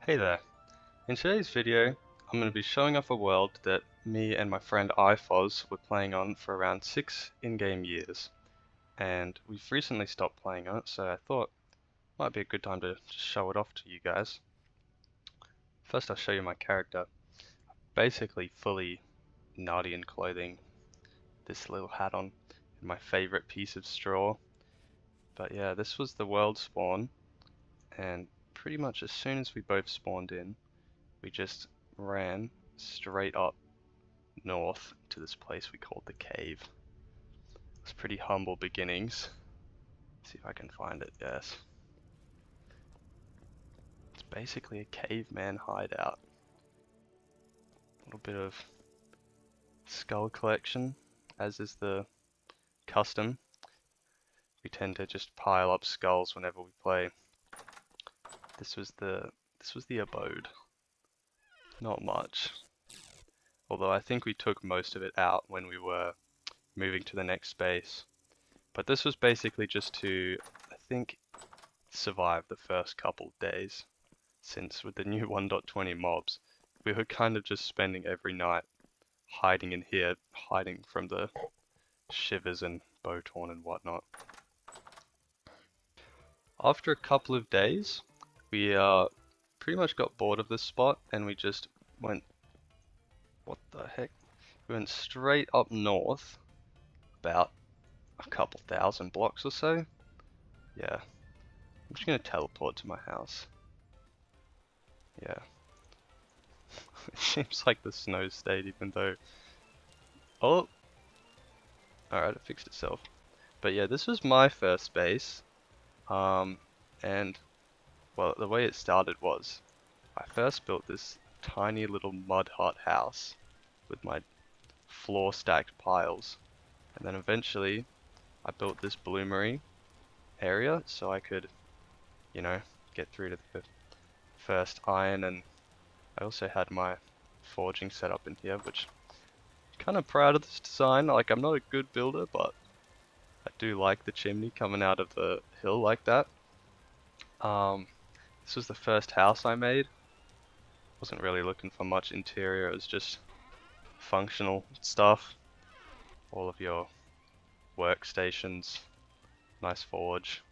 Hey there. In today's video, I'm going to be showing off a world that me and my friend ifoz were playing on for around 6 in-game years. And we've recently stopped playing on it, so I thought it might be a good time to just show it off to you guys. First I'll show you my character. Basically fully Nardian clothing, this little hat on, and my favorite piece of straw. But yeah, this was the world spawn, and pretty much as soon as we both spawned in, we just ran straight up north to this place we called the cave. It's pretty humble beginnings. Let's see if I can find it, yes. It's basically a caveman hideout. A little bit of skull collection, as is the custom. We tend to just pile up skulls whenever we play. This was the abode. Not much. Although I think we took most of it out when we were moving to the next space. But this was basically just to, I think, survive the first couple days. Since with the new 1.20 mobs, we were kind of just spending every night hiding in here, hiding from the shivers and bowtorn and whatnot. After a couple of days, we pretty much got bored of this spot and we just went, what the heck? We went straight up north, about a couple thousand blocks or so. Yeah, I'm just gonna teleport to my house. Yeah. It seems like the snow stayed even though... Oh! Alright, it fixed itself. But yeah, this was my first base. And, well, the way it started was, I first built this tiny little mud hut house with my floor stacked piles. And then eventually, I built this bloomery area so I could, you know, get through to the first iron, and I also had my forging set up in here, which I'm kind of proud of this design. Like, I'm not a good builder, but I do like the chimney coming out of the hill like that. This was the first house I made. Wasn't really looking for much interior, it was just functional stuff. All of your workstations, nice forge,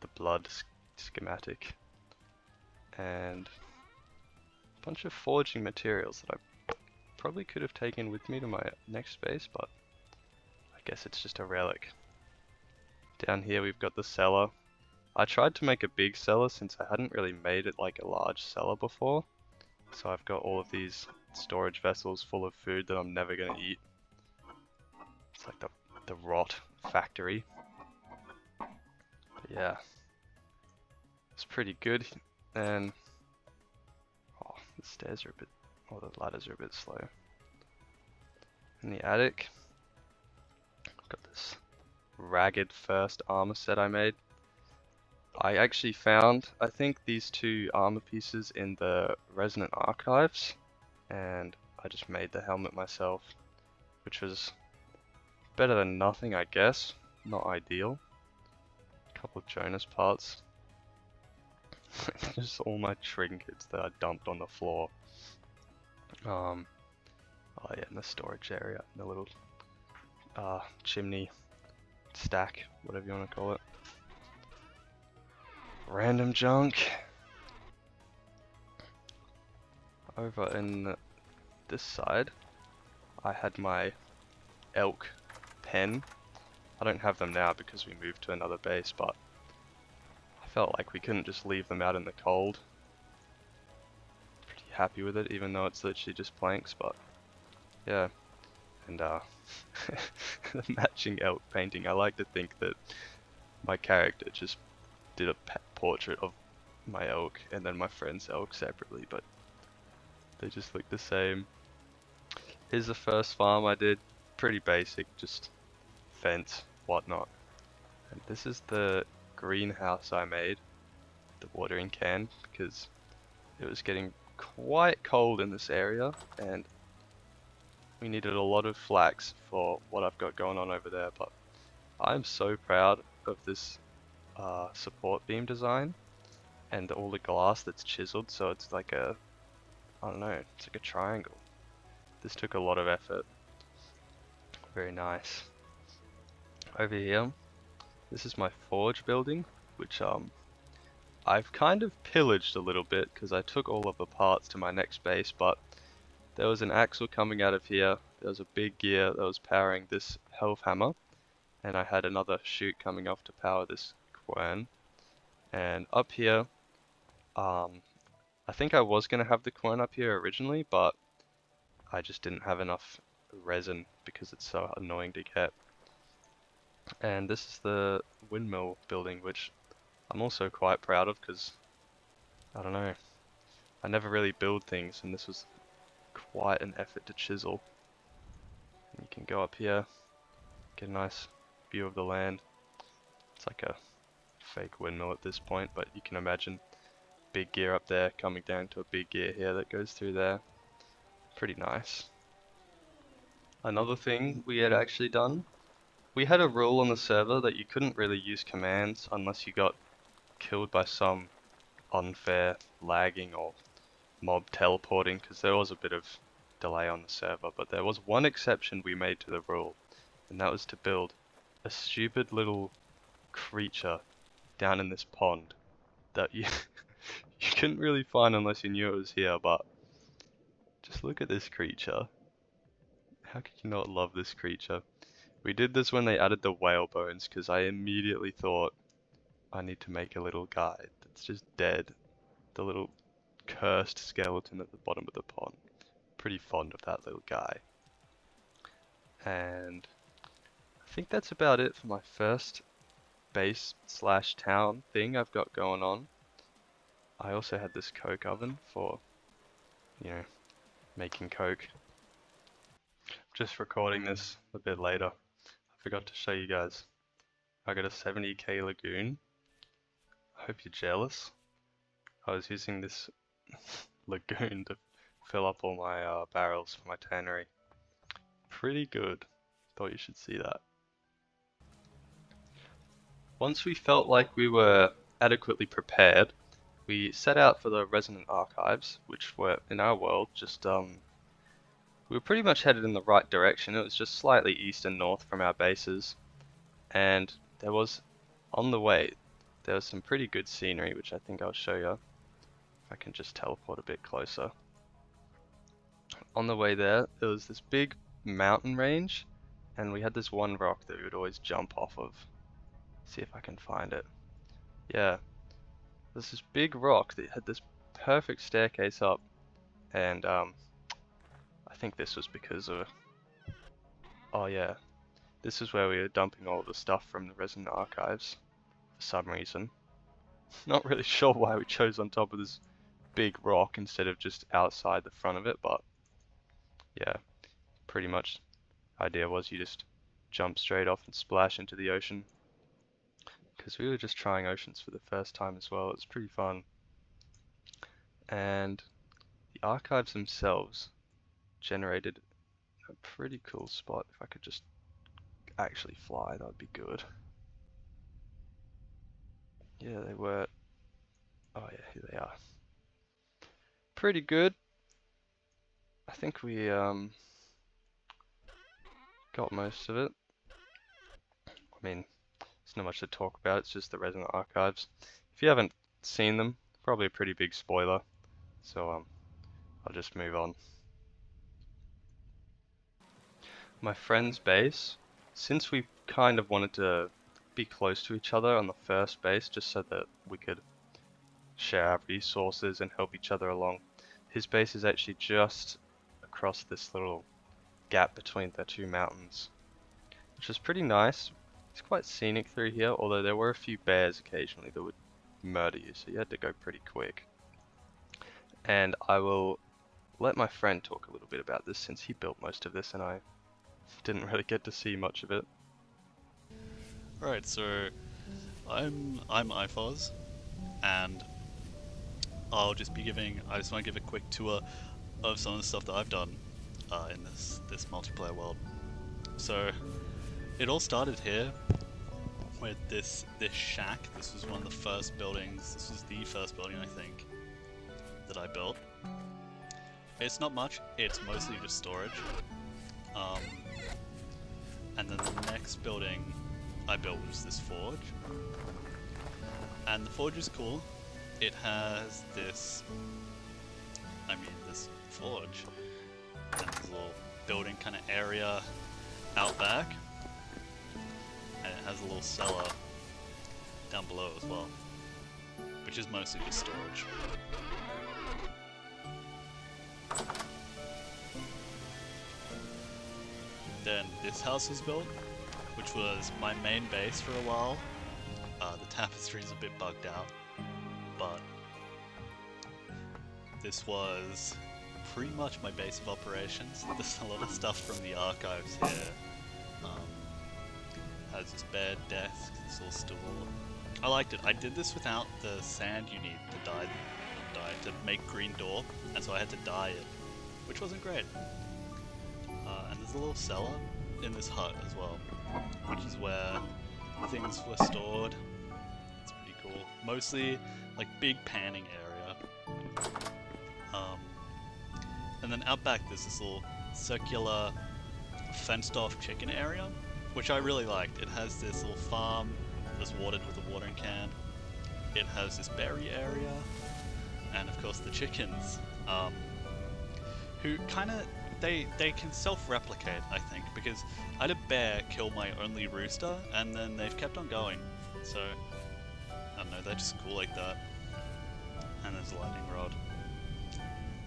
the blood schematic, and a bunch of forging materials that I probably could have taken with me to my next base, but I guess it's just a relic. Down here we've got the cellar. I tried to make a big cellar since I hadn't really made it like a large cellar before. So I've got all of these storage vessels full of food that I'm never going to eat. It's like the rot factory. But yeah, it's pretty good. And oh, the stairs are a bit, or the ladders are a bit slow. In the attic, I've got this ragged first armor set I made. I actually found, I think, these two armor pieces in the Resonant Archives, and I just made the helmet myself, which was better than nothing, I guess. Not ideal. A couple of Jonas parts. Just all my trinkets that I dumped on the floor. Oh yeah, in the storage area, the little chimney stack, whatever you want to call it. Random junk. Over in this side, I had my elk pen. I don't have them now because we moved to another base, but I felt like we couldn't just leave them out in the cold. Pretty happy with it, even though it's literally just planks, but yeah. And the matching elk painting. I like to think that my character just did a portrait of my elk and then my friend's elk separately, but they just look the same. Here's the first farm I did. Pretty basic, just fence, whatnot. And this is the greenhouse I made, the watering can, because it was getting quite cold in this area and we needed a lot of flax for what I've got going on over there. But I'm so proud of this support beam design. and all the glass that's chiseled, so it's like a, I don't know, it's like a triangle. This took a lot of effort. Very nice. Over here, this is my forge building, which I've kind of pillaged a little bit because I took all of the parts to my next base, but there was an axle coming out of here, there was a big gear that was powering this health hammer, and I had another chute coming off to power this quern. And up here, I think I was going to have the quern up here originally, but I just didn't have enough resin because it's so annoying to get. And this is the windmill building, which I'm also quite proud of because, I don't know, I never really build things, and this was quite an effort to chisel. And you can go up here, get a nice view of the land. It's like a fake windmill at this point, but you can imagine big gear up there coming down to a big gear here that goes through there. Pretty nice. Another thing we had actually done, we had a rule on the server that you couldn't really use commands unless you got killed by some unfair lagging or mob teleporting, because there was a bit of delay on the server, but there was one exception we made to the rule, and that was to build a stupid little creature down in this pond that you you couldn't really find unless you knew it was here. But just look at this creature. How could you not love this creature? We did this when they added the whale bones, because I immediately thought I need to make a little guy that's just dead. The little cursed skeleton at the bottom of the pond. Pretty fond of that little guy. And I think that's about it for my first base slash town thing I've got going on. I also had this coke oven for, you know, making coke. Just recording this a bit later. I forgot to show you guys. I got a 70k lagoon. I hope you're jealous. I was using this lagoon to fill up all my barrels for my tannery. Pretty good. Thought you should see that. Once we felt like we were adequately prepared, we set out for the Resonant Archives, which were, in our world, just, we were pretty much headed in the right direction. It was just slightly east and north from our bases. And there was, on the way, there was some pretty good scenery, which I think I'll show you. If I can just teleport a bit closer. On the way there was this big mountain range, and we had this one rock that we would always jump off of. See if I can find it. Yeah. There's this big rock that had this perfect staircase up, and I think this was because of, oh yeah, this is where we were dumping all the stuff from the Resonant Archives for some reason. Not really sure why we chose on top of this big rock instead of just outside the front of it, but yeah, pretty much the idea was you just jump straight off and splash into the ocean. Because we were just trying oceans for the first time as well. It was pretty fun. And the archives themselves generated a pretty cool spot. If I could just actually fly, that would be good. Yeah, they were. Oh yeah, here they are. Pretty good. I think we got most of it. I mean, there's not much to talk about, it's just the Resonant Archives. If you haven't seen them, probably a pretty big spoiler, so I'll just move on. My friend's base, since we kind of wanted to be close to each other on the first base, just so that we could share our resources and help each other along, his base is actually just across this little gap between the two mountains, which is pretty nice. It's quite scenic through here, although there were a few bears occasionally that would murder you, so you had to go pretty quick. And I will let my friend talk a little bit about this since he built most of this and I didn't really get to see much of it. Right, so I'm ifoz, and I just want to give a quick tour of some of the stuff that I've done in this multiplayer world. So it all started here with this shack. This was one of the first buildings. This was the first building, I think, that I built. It's not much. It's mostly just storage. And then the next building I built was this forge. And the forge is cool. It has this, this forge, and this little building kind of area out back. And it has a little cellar down below as well, which is mostly just storage. Then this house was built, which was my main base for a while. The tapestry's a bit bugged out, but this was pretty much my base of operations. There's a lot of stuff from the archives here. Has this bed, desk, this little stool. I liked it. I did this without the sand you need to dye to make green door, and so I had to dye it, which wasn't great. And there's a little cellar in this hut as well, which is where things were stored. It's pretty cool. Mostly like big panning area. And then out back there's this little circular fenced off chicken area, which I really liked. It has this little farm that's watered with a watering can. It has this berry area, and of course the chickens, who kind of, they can self-replicate, I think, because I had a bear kill my only rooster, and then they've kept on going. So, I don't know, they're just cool like that. And there's a lightning rod.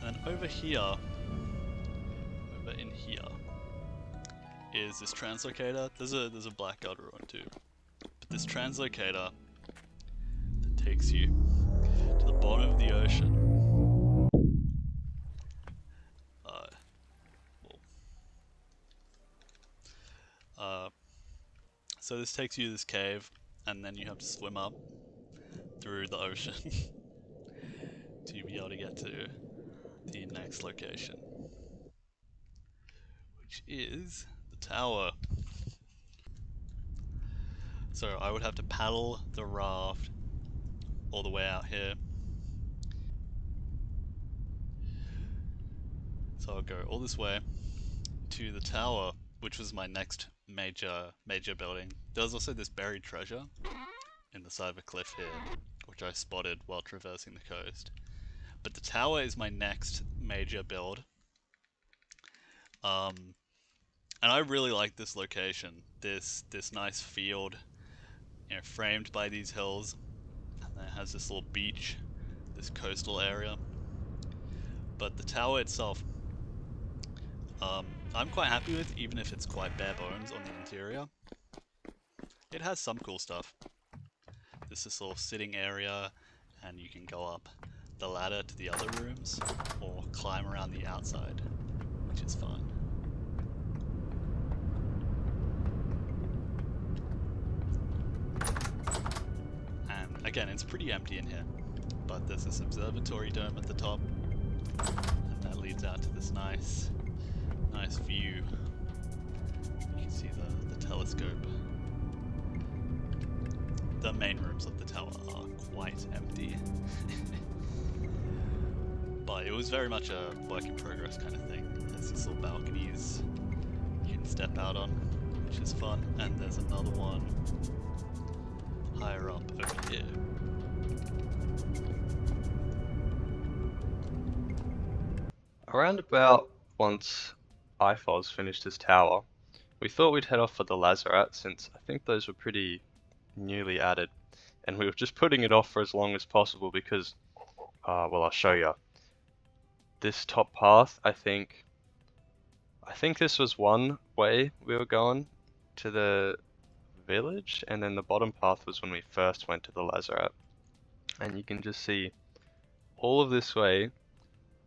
And then over in here, is this translocator. There's a blackguard ruin too. But this translocator that takes you to the bottom of the ocean. So this takes you to this cave, and then you have to swim up through the ocean to be able to get to the next location, which is the tower. So I would have to paddle the raft all the way out here. So I'll go all this way to the tower, which was my next major building. There's also this buried treasure in the side of a cliff here, which I spotted while traversing the coast. But the tower is my next major build. And I really like this location. This nice field, framed by these hills, and then it has this little beach, this coastal area. But the tower itself, I'm quite happy with, even if it's quite bare bones on the interior. It has some cool stuff. There's this little sitting area, and you can go up the ladder to the other rooms, or climb around the outside, which is fun. And again, it's pretty empty in here, but there's this observatory dome at the top, and that leads out to this nice view. You can see the telescope. The main rooms of the tower are quite empty. But it was very much a work in progress kind of thing. There's these little balconies you can step out on, which is fun. And there's another one higher up over here. Around about once ifoz finished his tower, we thought we'd head off for the lazaret, since I think those were pretty newly added, and we were just putting it off for as long as possible because, well, I'll show you. This top path, I think this was one way we were going to the village, and then the bottom path was when we first went to the lazaret. And you can just see all of this way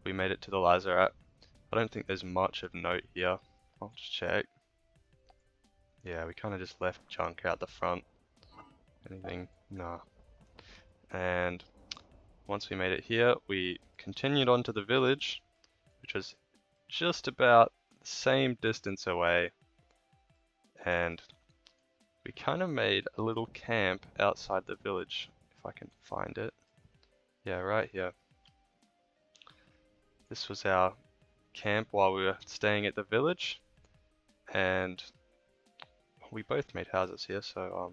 we made it to the lazaret. I don't think there's much of note here. I'll just check. Yeah, we kind of just left junk out the front. Anything? Nah. And once we made it here, we continued on to the village, which was just about the same distance away. And we kind of made a little camp outside the village, if I can find it. Yeah, right here. This was our camp while we were staying at the village, and we both made houses here. So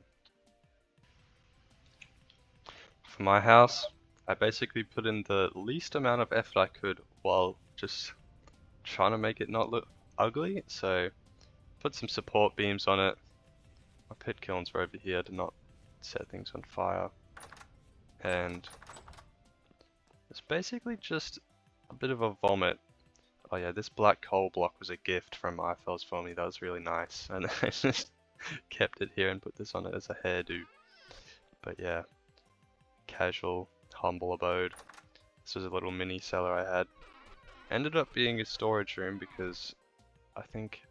for my house, I basically put in the least amount of effort I could while just trying to make it not look ugly. So put some support beams on it. My pit kilns were over here to not set things on fire, and it's basically just a bit of a vomit. Oh yeah, this black coal block was a gift from ifoz for me. That was really nice, and I just kept it here and put this on it as a hairdo. But yeah, casual, humble abode. This was a little mini cellar I had. Ended up being a storage room because I think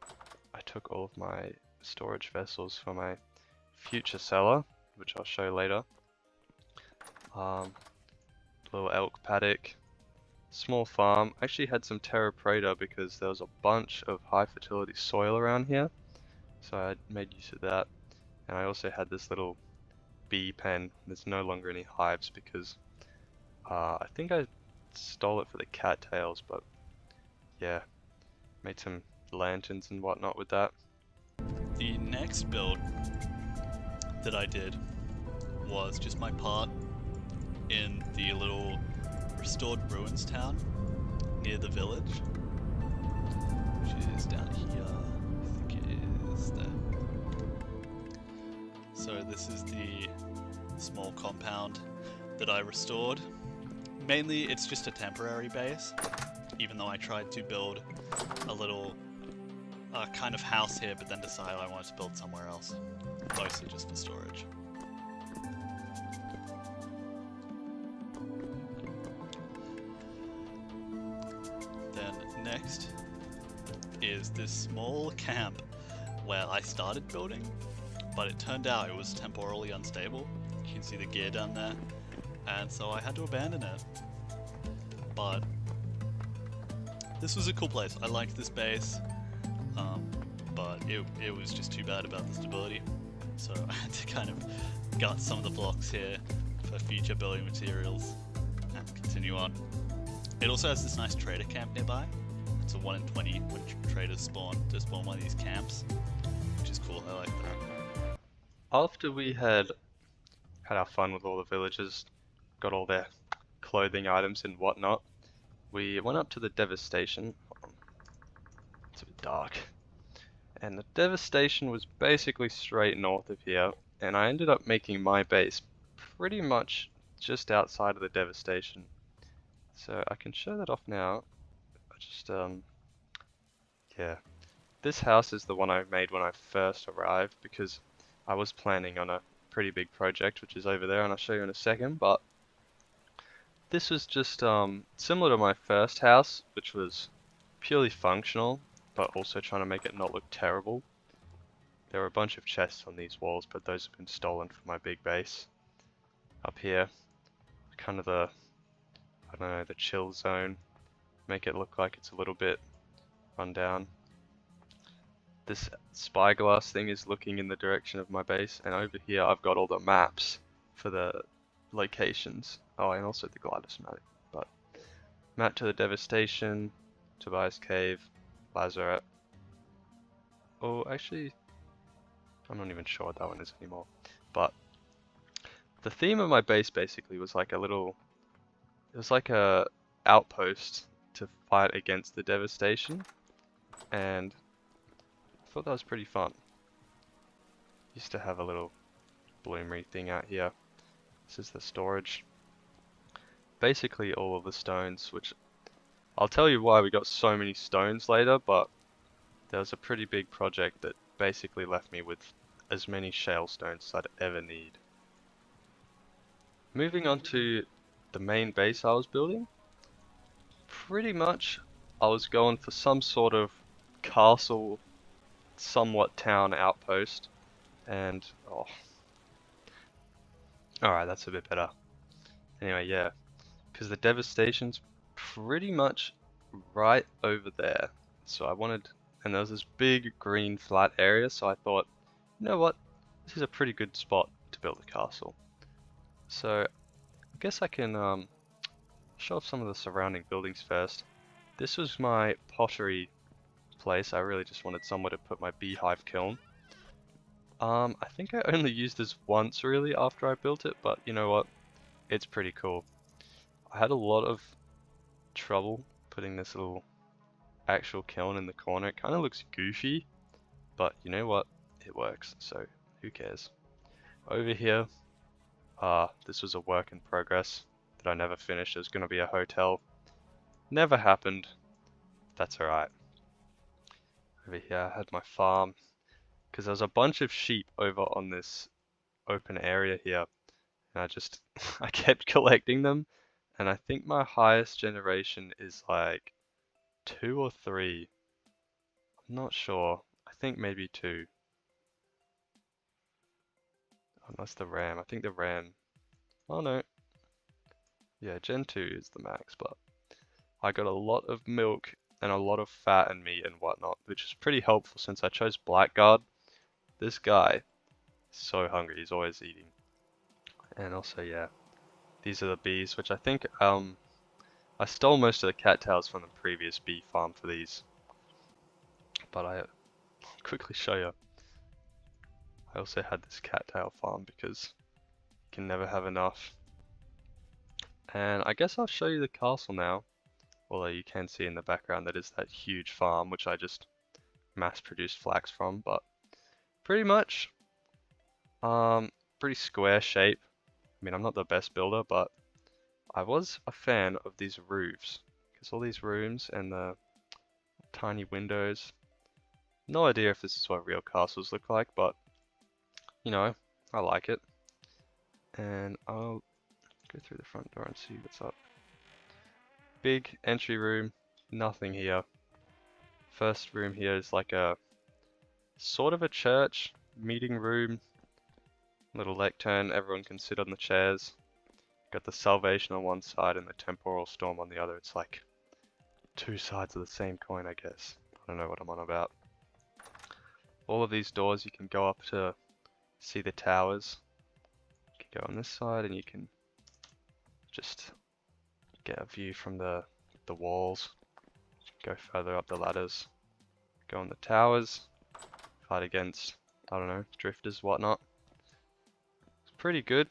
I took all of my storage vessels for my future cellar, which I'll show later. Little elk paddock. Small farm. I actually had some terra preta because there was a bunch of high fertility soil around here, so I made use of that. And I also had this little bee pen. There's no longer any hives because I think I stole it for the cattails, but yeah, made some lanterns and whatnot with that. The next build that I did was just my part in the little restored ruins town near the village, which is down here. I think it is there. So this is the small compound that I restored. Mainly it's just a temporary base, even though I tried to build a little kind of house here, but then decided I wanted to build somewhere else, mostly just for storage. Next is this small camp where I started building, but it turned out it was temporally unstable. You can see the gear down there, and so I had to abandon it. But this was a cool place. I liked this base, but it was just too bad about the stability, so I had to kind of gut some of the blocks here for future building materials and continue on. It also has this nice trader camp nearby. It's a 1 in 20 when traders spawn to spawn one of these camps, which is cool. I like that. After we had our fun with all the villagers, got all their clothing items and whatnot, we went up to the devastation. It's a bit dark. And the devastation was basically straight north of here, and I ended up making my base pretty much just outside of the devastation. So I can show that off now. Yeah, this house is the one I made when I first arrived because I was planning on a pretty big project, which is over there, and I'll show you in a second. But this was just similar to my first house, which was purely functional, but also trying to make it not look terrible. There were a bunch of chests on these walls, but those have been stolen from my big base. Up here, kind of the, I don't know, the chill zone. Make it look like it's a little bit run down. This spyglass thing is looking in the direction of my base, and over here I've got all the maps for the locations. Oh, and also the glider schematic. But map to the devastation, Tobias Cave, Lazarette. Oh, actually, I'm not even sure what that one is anymore. But the theme of my base basically was like a little, it was like a outpost to fight against the devastation, and I thought that was pretty fun. Used to have a little bloomery thing out here. This is the storage. Basically all of the stones, which I'll tell you why we got so many stones later, but there was a pretty big project that basically left me with as many shale stones as I'd ever need. Moving on to the main base I was building. Pretty much I was going for some sort of castle, somewhat town outpost, and oh, alright, that's a bit better. Anyway, yeah, because the devastation's pretty much right over there, so I wanted, and there was this big green flat area, so I thought, you know what, this is a pretty good spot to build a castle. So I guess I can show off some of the surrounding buildings first. This was my pottery place. I really just wanted somewhere to put my beehive kiln. I think I only used this once really after I built it, but you know what? It's pretty cool. I had a lot of trouble putting this little actual kiln in the corner. It kind of looks goofy, but you know what? It works, so who cares? Over here, this was a work in progress that I never finished. It was going to be a hotel. Never happened. That's alright. Over here I had my farm, because there was a bunch of sheep over on this open area here, and I kept collecting them, and I think my highest generation is like 2 or 3. I'm not sure. I think maybe 2. Unless the ram. I think the ram. Oh no. Yeah, Gen 2 is the max, but I got a lot of milk and a lot of fat and meat and whatnot, which is pretty helpful since I chose Blackguard. This guy is so hungry, he's always eating. And also, yeah, these are the bees, which I think I stole most of the cattails from the previous bee farm for these. But I'll quickly show you. I also had this cattail farm because you can never have enough. And I guess I'll show you the castle now. Although you can see in the background that is that huge farm which I just mass-produced flax from, but pretty much pretty square shape. I mean, I'm not the best builder, but I was a fan of these roofs because all these rooms and the tiny windows. No idea if this is what real castles look like, but you know, I like it. And I'll go through the front door and see what's up. Big entry room, nothing here. First room here is like a sort of a church, meeting room, little lectern, everyone can sit on the chairs. Got the Salvation on one side and the Temporal Storm on the other. It's like 2 sides of the same coin, I guess. I don't know what I'm on about. All of these doors you can go up to see the towers. You can go on this side and you can just get a view from the walls. Go further up the ladders. Go on the towers. Fight against, I don't know, drifters, whatnot. It's pretty good.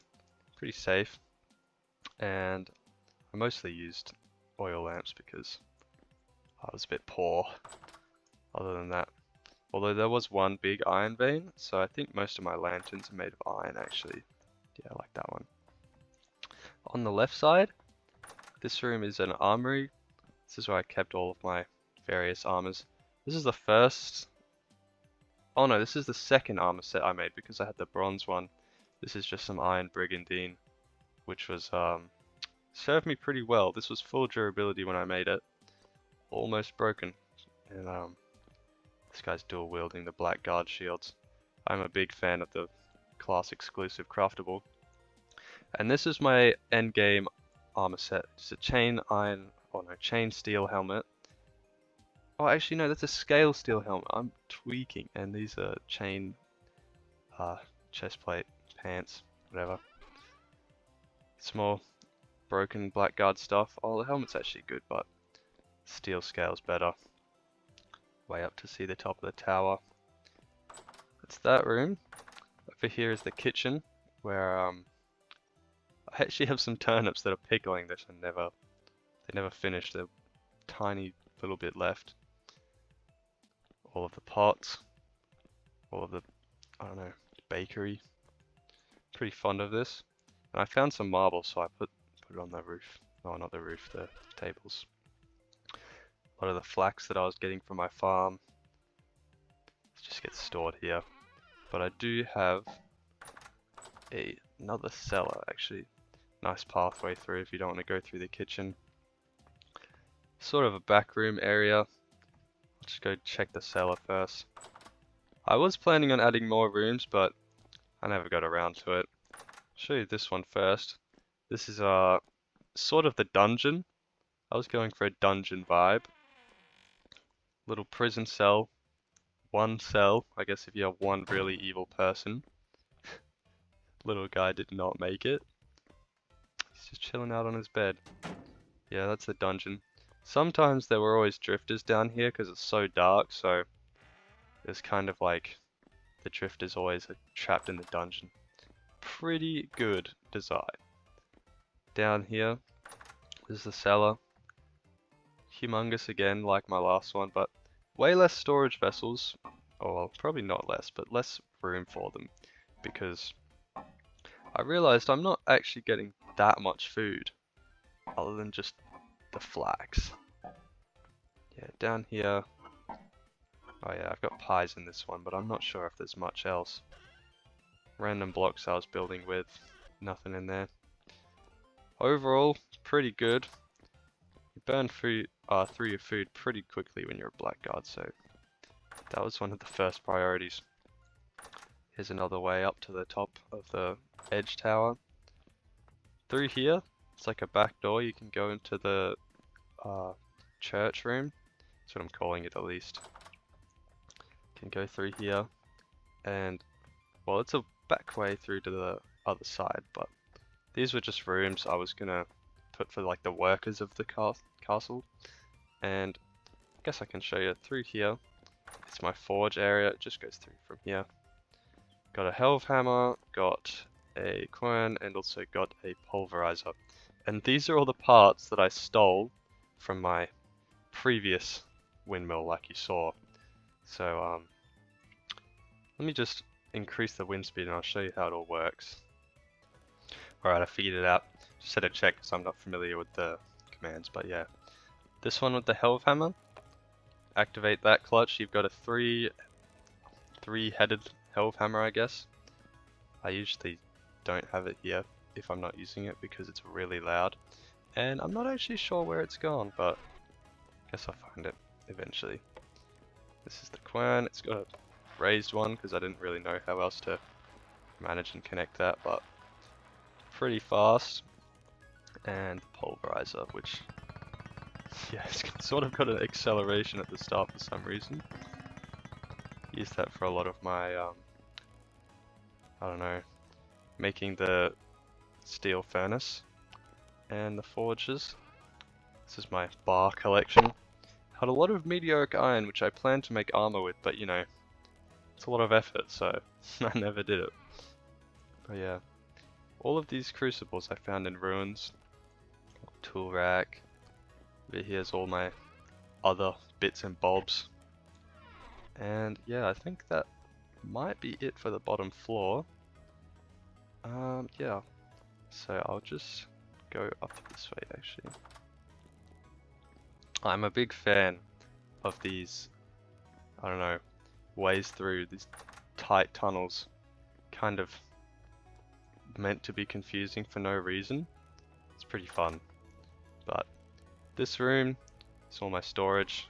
Pretty safe. And I mostly used oil lamps because I was a bit poor. Other than that. Although there was one big iron vein, so I think most of my lanterns are made of iron actually. Yeah, I like that one. On the left side, this room is an armory. This is where I kept all of my various armors. This is the first... Oh no, this is the second armor set I made because I had the bronze one. This is just some iron brigandine, which was served me pretty well. This was full durability when I made it. Almost broken. And this guy's dual wielding the black guard shields. I'm a big fan of the class exclusive craftable. And this is my end game armor set. It's a chain steel helmet. Oh, actually no, that's a scale steel helmet. I'm tweaking. And these are chain chest plate, pants, whatever. Small broken blackguard stuff. Oh, the helmet's actually good, but steel scale's better. Way up to see the top of the tower. That's that room. Over here is the kitchen, where I actually have some turnips that are pickling that they never finished. They're tiny little bit left. All of the pots, all of the, I don't know, bakery. Pretty fond of this. And I found some marble, so I put it on the roof. No, not the roof, the tables. A lot of the flax that I was getting from my farm just gets stored here. But I do have another cellar, actually. Nice pathway through if you don't want to go through the kitchen. Sort of a back room area. I'll just go check the cellar first. I was planning on adding more rooms, but I never got around to it. I'll show you this one first. This is sort of the dungeon. I was going for a dungeon vibe. Little prison cell. One cell, I guess if you have one really evil person. little guy did not make it. He's just chilling out on his bed. Yeah, that's the dungeon. Sometimes there were always drifters down here because it's so dark, so it's kind of like the drifters always are trapped in the dungeon. Pretty good design. Down here is the cellar. Humongous again, like my last one, but way less storage vessels. Oh, well, probably not less, but less room for them. Because I realized I'm not actually getting that much food, other than just the flax. Yeah, down here. Oh yeah, I've got pies in this one, but I'm not sure if there's much else. Random blocks I was building with, nothing in there. Overall, pretty good. You burn food, through your food pretty quickly when you're a blackguard, so that was one of the first priorities. Here's another way up to the top of the edge tower. Through here, it's like a back door. You can go into the church room. That's what I'm calling it, at least. You can go through here, and well, it's a back way through to the other side, but these were just rooms I was gonna put for like the workers of the castle. And I guess I can show you through here. It's my forge area. It just goes through from here. Got a helve hammer, got a quern, and also got a pulverizer. And these are all the parts that I stole from my previous windmill, like you saw. So let me just increase the wind speed and I'll show you how it all works. Alright, I figured it out. Just had to check because I'm not familiar with the commands, but yeah. This one with the helve hammer, activate that clutch. You've got a three-headed helve hammer, I guess. I usually don't have it here if I'm not using it because it's really loud. And I'm not actually sure where it's gone, but I guess I'll find it eventually. This is the quern. It's got a raised one because I didn't really know how else to manage and connect that, but pretty fast. And the pulverizer, which, yeah, it's sort of got an acceleration at the start for some reason. Use that for a lot of my, I don't know, making the steel furnace and the forges. This is my bar collection. Had a lot of meteoric iron, which I planned to make armor with, but you know, it's a lot of effort, so I never did it. But yeah, all of these crucibles I found in ruins. Tool rack. Over here's all my other bits and bobs. And yeah, I think that might be it for the bottom floor. Yeah. So I'll just go up this way actually. I'm a big fan of these, I don't know, ways through these tight tunnels. Kind of meant to be confusing for no reason. It's pretty fun. But this room is all my storage.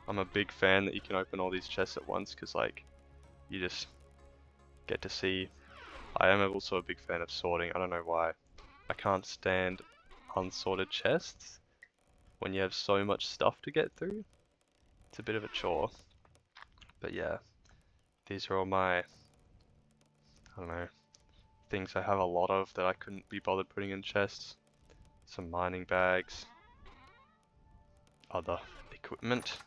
I'm a big fan that you can open all these chests at once because like you just get to see. I am also a big fan of sorting. I don't know why. I can't stand unsorted chests when you have so much stuff to get through. It's a bit of a chore. But yeah, these are all my, I don't know, things I have a lot of that I couldn't be bothered putting in chests. Some mining bags, other equipment.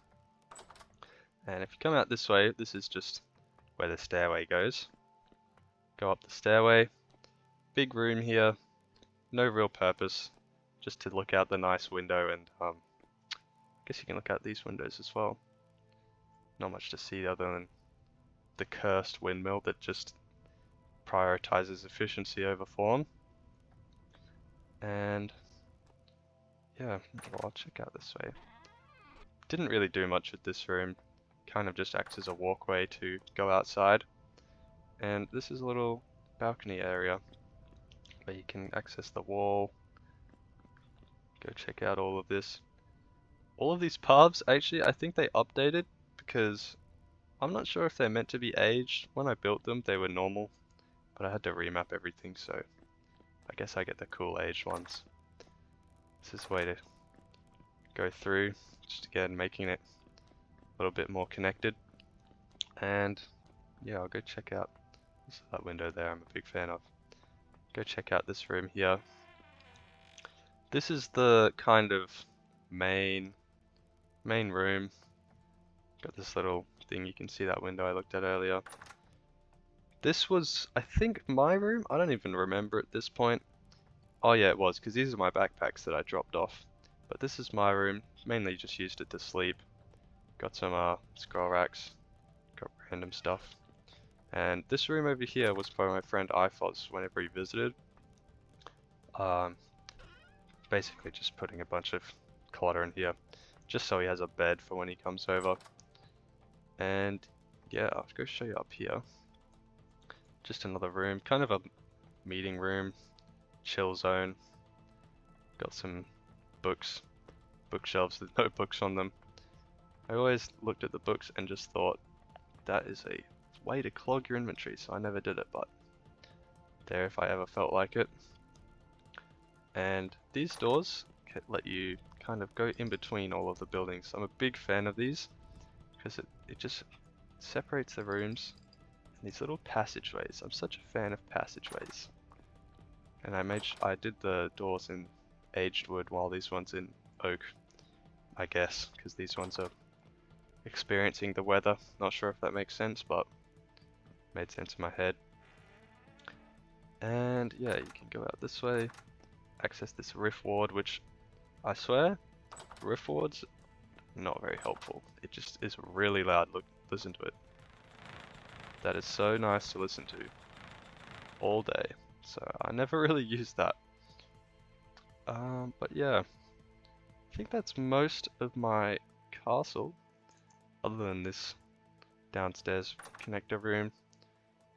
And if you come out this way, this is just where the stairway goes. Go up the stairway. Big room here. No real purpose. Just to look out the nice window and I guess you can look out these windows as well. Not much to see other than the cursed windmill that just prioritizes efficiency over form. And yeah, well, I'll check out this way. Didn't really do much with this room. Kind of just acts as a walkway to go outside. And this is a little balcony area where you can access the wall. Go check out all of this. All of these paths, actually, I think they updated because I'm not sure if they're meant to be aged. When I built them, they were normal, but I had to remap everything, so I guess I get the cool aged ones. This is a way to go through, just again making it a little bit more connected. And yeah, I'll go check out that window there. I'm a big fan of. go check out this room here. This is the kind of main room. Got this little thing, you can see that window I looked at earlier. This was, I think, my room. I don't even remember at this point. Oh yeah, it was, because these are my backpacks that I dropped off. But this is my room. Mainly just used it to sleep. Got some scroll racks. Got random stuff. And this room over here was for my friend ifoz whenever he visited. Basically just putting a bunch of clutter in here, just so he has a bed for when he comes over. And yeah, I'll go show you up here. Just another room, kind of a meeting room, chill zone. Got some books, bookshelves with no books on them. I always looked at the books and just thought, that is a way to clog your inventory, so I never did it, but there if I ever felt like it. And these doors can let you kind of go in between all of the buildings. I'm a big fan of these because it just separates the rooms and these little passageways. I'm such a fan of passageways. And I did the doors in aged wood while these ones in oak, I guess, because these ones are experiencing the weather. Not sure if that makes sense, but made sense in my head. And yeah, you can go out this way, access this rift ward, which I swear, rift wards, not very helpful. It just is really loud. Look, listen to it. That is so nice to listen to all day. So I never really used that. But yeah, I think that's most of my castle, other than this downstairs connector room.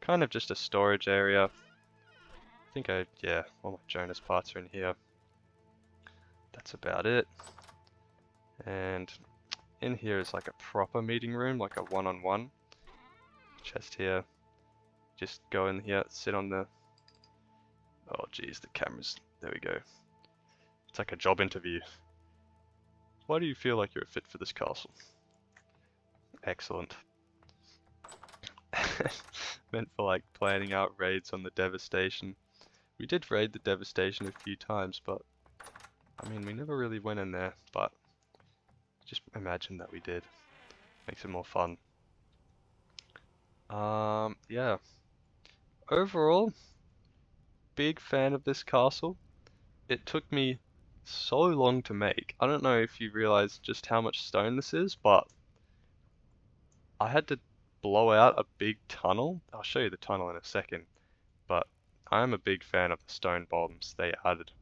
Kind of just a storage area. I think yeah, all my Jonas parts are in here. That's about it. And in here is like a proper meeting room, like a one-on-one. Chest here. Just go in here, sit on the... Oh geez, the cameras. There we go. It's like a job interview. Why do you feel like you're a fit for this castle? Excellent. Meant for like planning out raids on the Devastation. We did raid the Devastation a few times, but I mean, we never really went in there, but just imagine that we did. Makes it more fun. Yeah. Overall, big fan of this castle. It took me so long to make. I don't know if you realize just how much stone this is, but I had to blow out a big tunnel. I'll show you the tunnel in a second, but I'm a big fan of the stone bombs they added.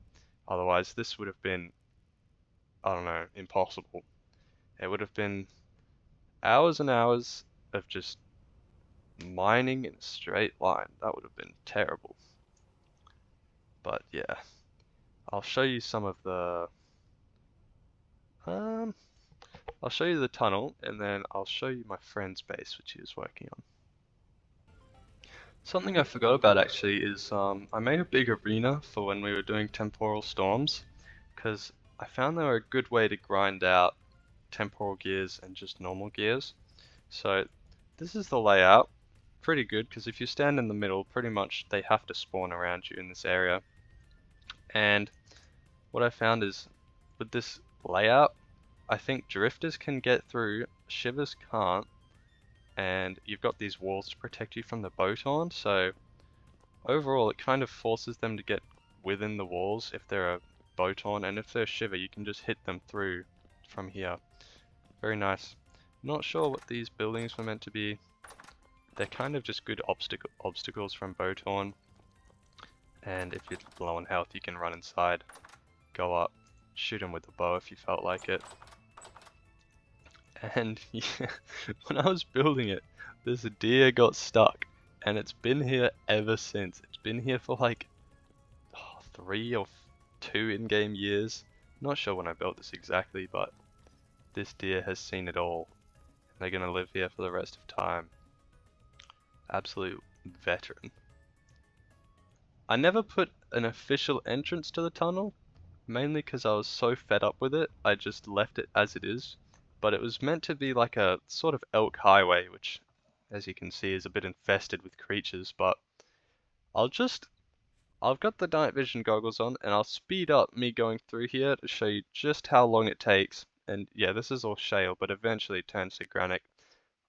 Otherwise, this would have been, I don't know, impossible. It would have been hours and hours of just mining in a straight line. That would have been terrible. But yeah, I'll show you some of the... I'll show you the tunnel, and then I'll show you my friend's base, which he was working on. Something I forgot about actually is I made a big arena for when we were doing temporal storms, because I found they were a good way to grind out temporal gears and just normal gears. So this is the layout. Pretty good, because if you stand in the middle, pretty much they have to spawn around you in this area. And what I found is, with this layout, I think drifters can get through, shivers can't, and you've got these walls to protect you from the boat-on, so overall it kind of forces them to get within the walls if they're a boat-on, and if they're a shiver you can just hit them through from here. Very nice. Not sure what these buildings were meant to be. They're kind of just good obstacles from boat-on, and if you're low on health you can run inside, go up, shoot them with a bow if you felt like it. And yeah, when I was building it, this deer got stuck, and it's been here ever since. It's been here for like 3 or 2 in-game years. Not sure when I built this exactly, but this deer has seen it all. And they're gonna live here for the rest of time. Absolute veteran. I never put an official entrance to the tunnel, mainly because I was so fed up with it, I just left it as it is. But it was meant to be like a sort of Elk Highway, which, as you can see, is a bit infested with creatures, but I'll just I've got the night vision goggles on, and I'll speed up me going through here to show you just how long it takes. And yeah, this is all shale, but eventually it turns to granite.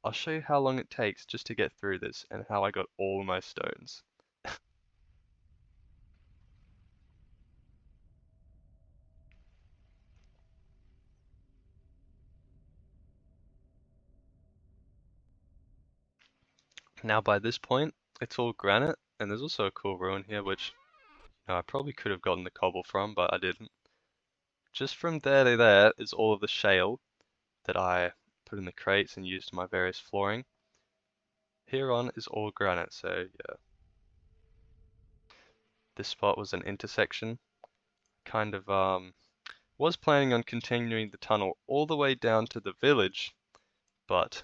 I'll show you how long it takes just to get through this and how I got all my stones. Now by this point, it's all granite, and there's also a cool ruin here, which I probably could have gotten the cobble from, but I didn't. Just from there to there is all of the shale that I put in the crates and used in my various flooring. Here on is all granite, so yeah. This spot was an intersection. Kind of was planning on continuing the tunnel all the way down to the village, but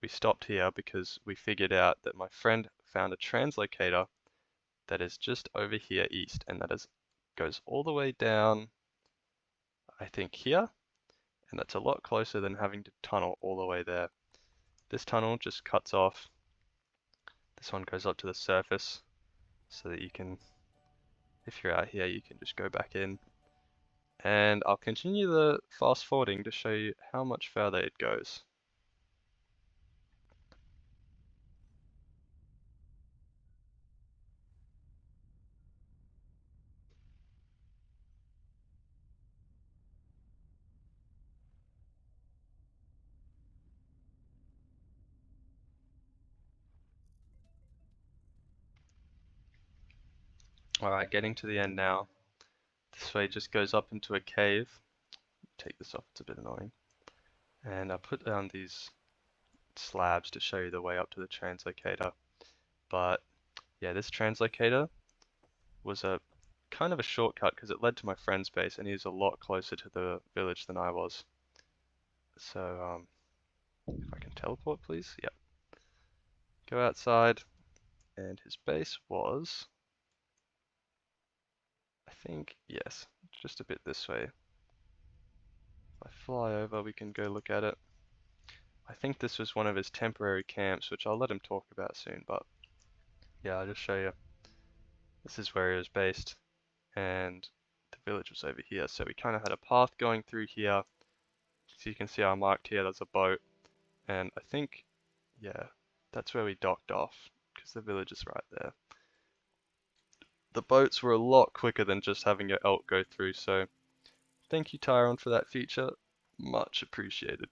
we stopped here because we figured out that my friend found a translocator that is just over here east, and goes all the way down, I think here, and that's a lot closer than having to tunnel all the way there. This tunnel just cuts off. This one goes up to the surface so that you can, if you're out here, you can just go back in. And I'll continue the fast forwarding to show you how much further it goes. Alright, getting to the end now. This way just goes up into a cave. Take this off, it's a bit annoying. And I put down these slabs to show you the way up to the translocator. But yeah, this translocator was a kind of a shortcut because it led to my friend's base, and he's a lot closer to the village than I was. So if I can teleport please, yep. Go outside, and his base was, I think, yes, just a bit this way. If I fly over, we can go look at it. I think this was one of his temporary camps, which I'll let him talk about soon, but yeah, I'll just show you. This is where he was based, and the village was over here, so we kind of had a path going through here. So you can see I marked here, there's a boat, and I think, yeah, that's where we docked off, because the village is right there. The boats were a lot quicker than just having your elk go through, so thank you Tyron for that feature, much appreciated.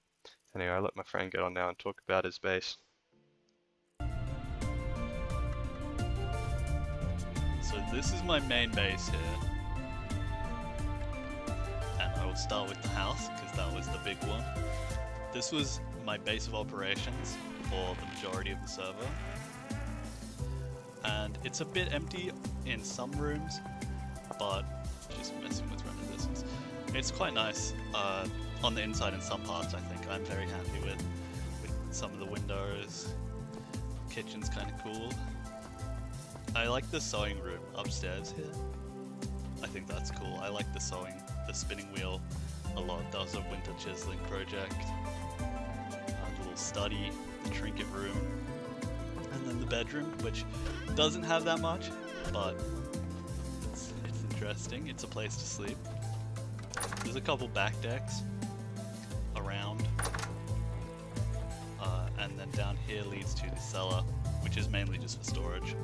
Anyway, I'll let my friend get on now and talk about his base. So this is my main base here. And I will start with the house, because that was the big one. This was my base of operations for the majority of the server. And it's a bit empty in some rooms, but just messing with render distance. It's quite nice on the inside in some parts, I think. I'm very happy with some of the windows. Kitchen's kind of cool. I like the sewing room upstairs here. I think that's cool. I like the spinning wheel a lot. That was a winter chiseling project. The little study, the trinket room, and then the bedroom, which doesn't have that much, but it's interesting. It's a place to sleep. There's a couple back decks around, and then down here leads to the cellar, which is mainly just for storage.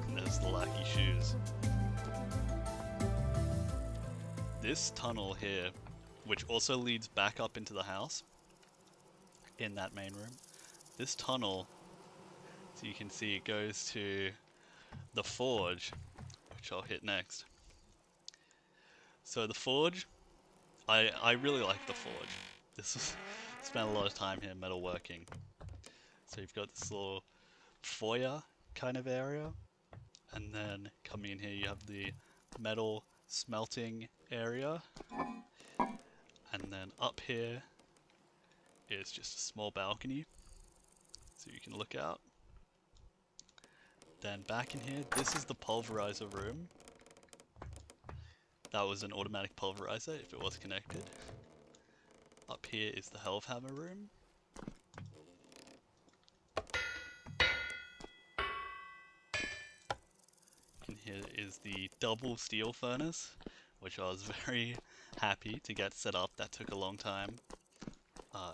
And there's the lackey shoes. This tunnel here, which also leads back up into the house, in that main room, this tunnel, so you can see, it goes to the forge, which I'll hit next. So the forge, I really like the forge. Spent a lot of time here metalworking. So you've got this little foyer kind of area, and then coming in here you have the metal smelting area, and then up here is just a small balcony so you can look out. Then back in here, this is the pulverizer room. That was an automatic pulverizer if it was connected. Up here is the Helvhammer room. In here is is the double steel furnace, which I was very happy to get set up. That took a long time,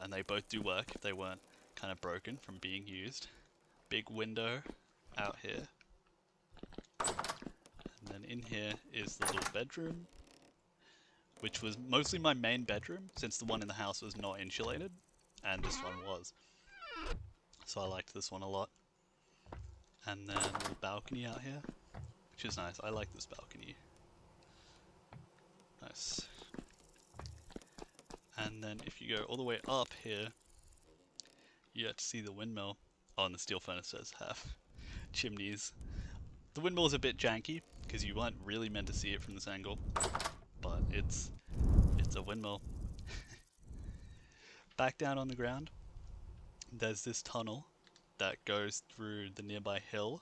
and they both do work if they weren't kind of broken from being used. Big window out here, and then in here is the little bedroom, which was mostly my main bedroom since the one in the house was not insulated, and this one was. So I liked this one a lot. And then a little balcony out here, which is nice. I like this balcony. Nice. And then if you go all the way up here, you get to see the windmill. Oh, and the steel furnace does have chimneys. The windmill is a bit janky because you weren't really meant to see it from this angle, but it's a windmill. Back down on the ground, there's this tunnel that goes through the nearby hill,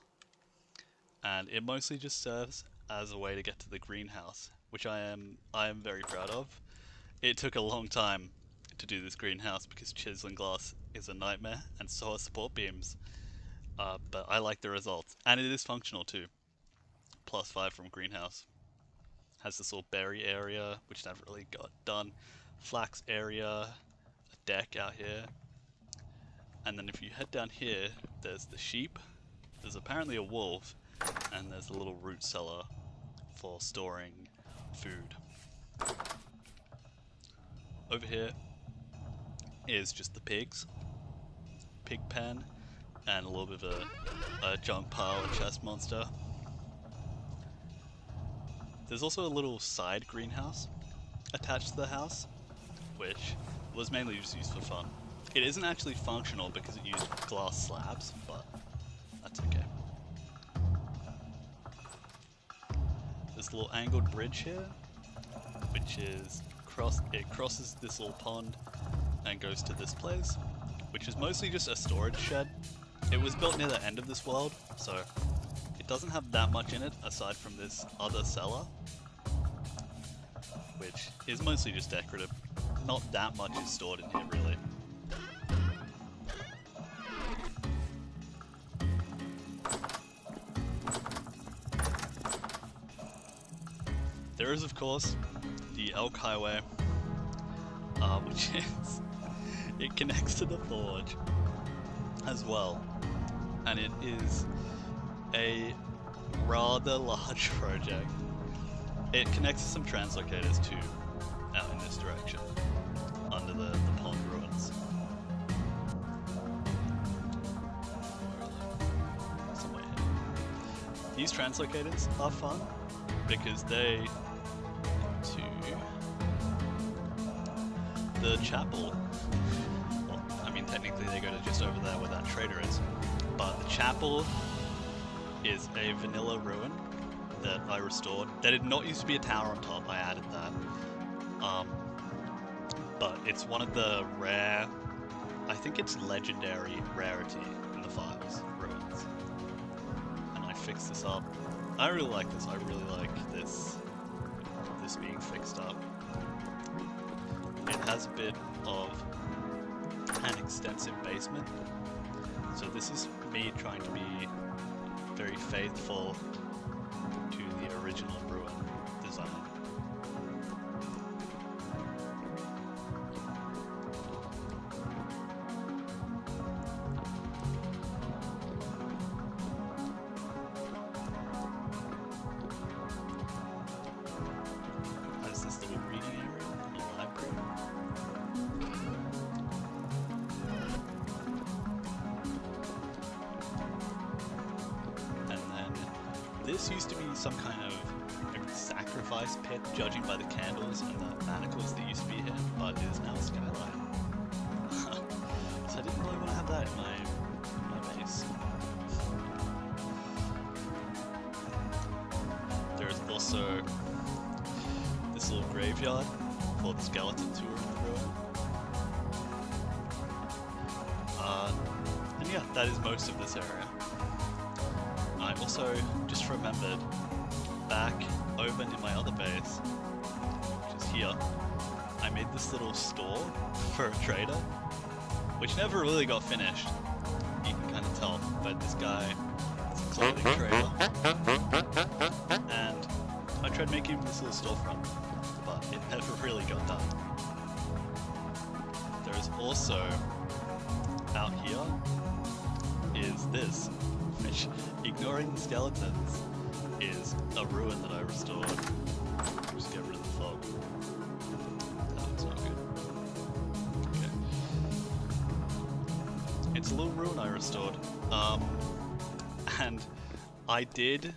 and it mostly just serves as a way to get to the greenhouse, which I am very proud of. It took a long time to do this greenhouse because chiseling glass is a nightmare, and so are support beams. But I like the results, and it is functional too. +5 from greenhouse. Has this little berry area, which never really got done. Flax area, a deck out here. And then if you head down here, there's the sheep, there's apparently a wolf, and there's a little root cellar for storing food. Over here is just the pigs, pig pen, and a little bit of a junk pile, a chest monster. There's also a little side greenhouse attached to the house, which was mainly just used for fun. It isn't actually functional because it used glass slabs, but that's okay. There's a little angled bridge here, which is it crosses this little pond and goes to this place, which is mostly just a storage shed. It was built near the end of this world, so it doesn't have that much in it aside from this other cellar, which is mostly just decorative. Not that much is stored in here, really. There is, of course, the Elk Highway, which is, it connects to the forge as well, and it is a rather large project. It connects to some translocators too, out in this direction, under the pond ruins. Somewhere here. These translocators are fun because they to the chapel. Well, I mean, technically they go to just over there where that trader is, but the chapel is a vanilla ruin that I restored. There did not used to be a tower on top. I added that. But it's one of the rare, I think it's legendary rarity in the Files ruins. And I fixed this up. I really like this. I really like this being fixed up. It has a bit of an extensive basement. So this is me trying to be very faithful to the original ruin design. There's this little reading area, a library. And then this used to be some kind of sacrifice pit, judging by the candles and the manacles that used to be here, but it is now a skylight. So I didn't really want to have that in my base. There's also this little graveyard for the skeleton tour in the ruin. And yeah, that is most of this area. I also just remembered back over in my other base, which is here, I made this little store for a trader, which never really got finished. You can kind of tell, but this guy is clothing trader. And I tried making him this little storefront, but it never really got done. There is also, out here, is this, which, ignoring the skeletons, is a ruin that I restored. Just get rid of the fog. That looks not good. Okay. It's a little ruin I restored. And I did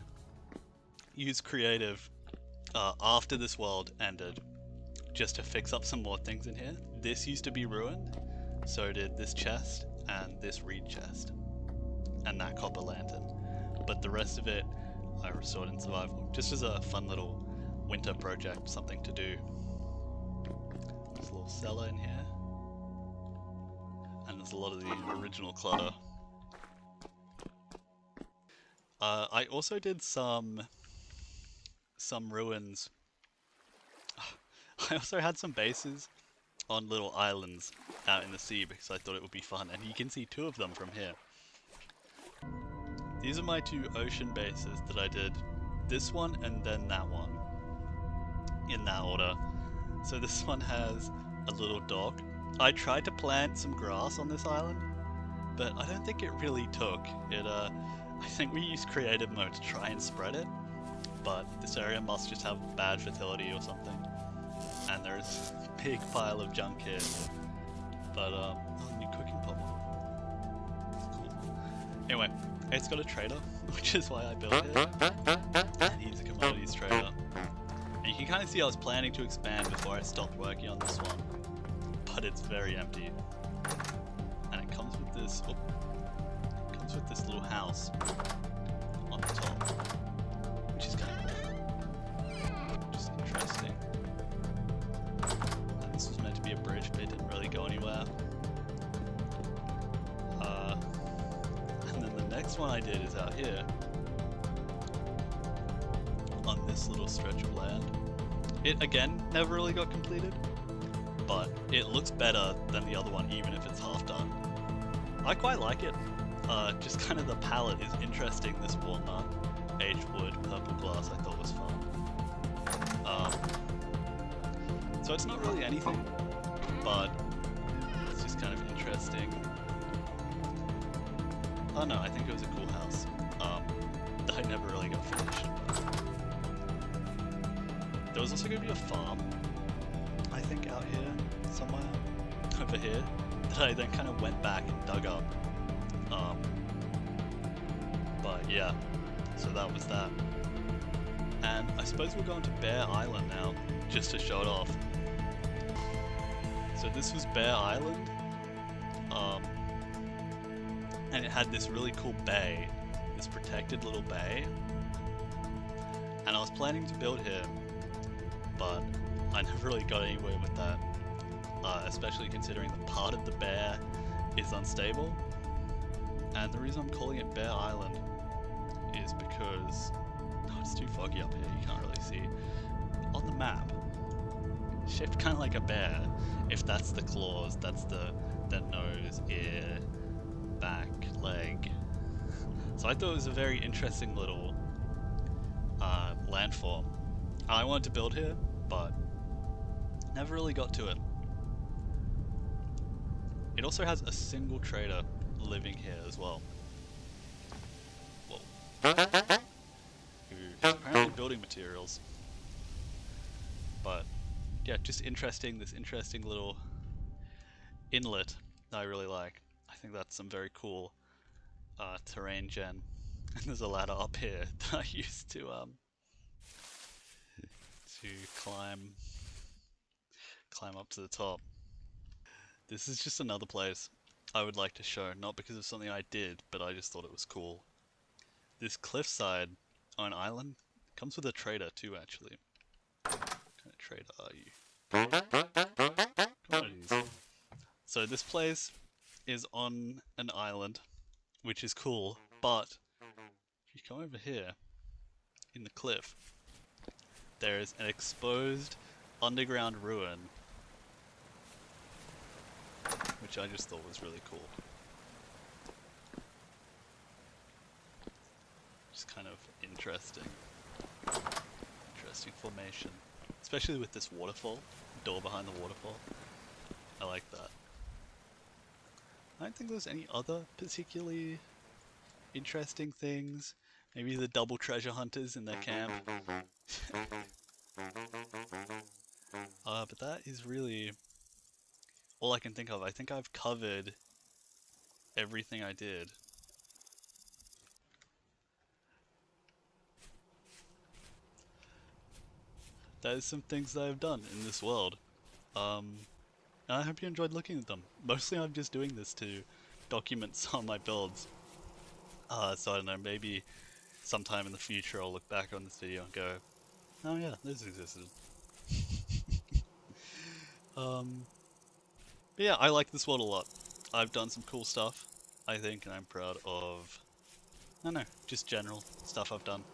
use creative after this world ended just to fix up some more things in here. This used to be ruined, so did this chest and this reed chest and that copper lantern, but the rest of it I restored in survival, just as a fun little winter project, something to do. There's a little cellar in here, and there's a lot of the original clutter. I also did some ruins. I also had some bases on little islands out in the sea because I thought it would be fun, and you can see two of them from here. These are my two ocean bases that I did. This one and then that one. In that order. So this one has a little dock. I tried to plant some grass on this island, but I don't think it really took. I think we used creative mode to try and spread it, but this area must just have bad fertility or something. And there's a big pile of junk here. But, new cooking pot. Cool. Anyway, it's got a trader, which is why I built it. And he's a commodities trader. And you can kind of see I was planning to expand before I stopped working on this one. But it's very empty. And it comes with this, little house on the top. Which is kind of cool. Just interesting. And this was meant to be a bridge, but it didn't really go anywhere. And then the next one I did is out here. On this little stretch of land. It, again, never really got completed. But it looks better than the other one, even if it's half done. I quite like it. Just kind of the palette is interesting. This walnut, aged wood, purple glass I thought was fun. So it's not really anything, but it's just kind of interesting. Oh no, I think it was a cool house. That I never really got finished. There was also going to be a farm, I think, out here somewhere, over here, that I then kind of went back and dug up. But yeah, so that was that. And I suppose we're going to Bear Island now, just to show it off. So this was Bear Island, and it had this really cool bay, this protected little bay. And I was planning to build here, but I never really got anywhere with that, especially considering the part of the bear is unstable. And the reason I'm calling it Bear Island is because it's too foggy up here, you can't really see. On the map, shaped kind of like a bear. If that's the claws, that's the nose, ear, back, leg. So I thought it was a very interesting little landform. I wanted to build here, but never really got to it. It also has a single trader living here as well. Whoa. Who's apparently building materials. But yeah, just interesting, this interesting little inlet that I really like. I think that's some very cool terrain gen. And there's a ladder up here that I used to climb up to the top. This is just another place I would like to show, not because of something I did, but I just thought it was cool. This cliffside on an island comes with a trader too, actually. What kind of trader are you? Commodities. So this place is on an island, which is cool, but if you come over here, in the cliff, there is an exposed underground ruin, which I just thought was really cool. Interesting. Interesting formation. Especially with this waterfall. Door behind the waterfall. I like that. I don't think there's any other particularly interesting things. Maybe the double treasure hunters in their camp. But that is really all I can think of. I think I've covered everything I did. That is some things that I've done in this world. And I hope you enjoyed looking at them. Mostly I'm just doing this to document some of my builds. So I don't know, maybe sometime in the future I'll look back on this video and go, oh yeah, this existed. But yeah, I like this world a lot. I've done some cool stuff, I think, and I'm proud of, I don't know, just general stuff I've done.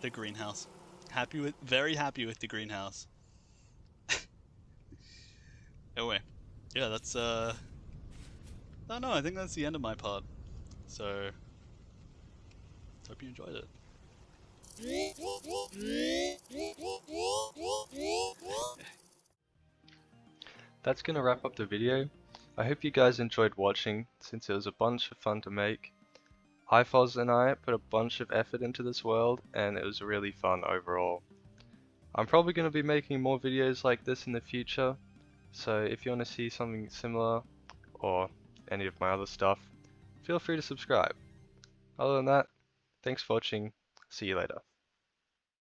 The greenhouse. Very happy with the greenhouse. Anyway, yeah, that's, I don't know, I think that's the end of my part. So, hope you enjoyed it. That's gonna wrap up the video. I hope you guys enjoyed watching, since it was a bunch of fun to make. ifoz and I put a bunch of effort into this world, and it was really fun overall. I'm probably going to be making more videos like this in the future, so if you want to see something similar, or any of my other stuff, feel free to subscribe. Other than that, thanks for watching, see you later.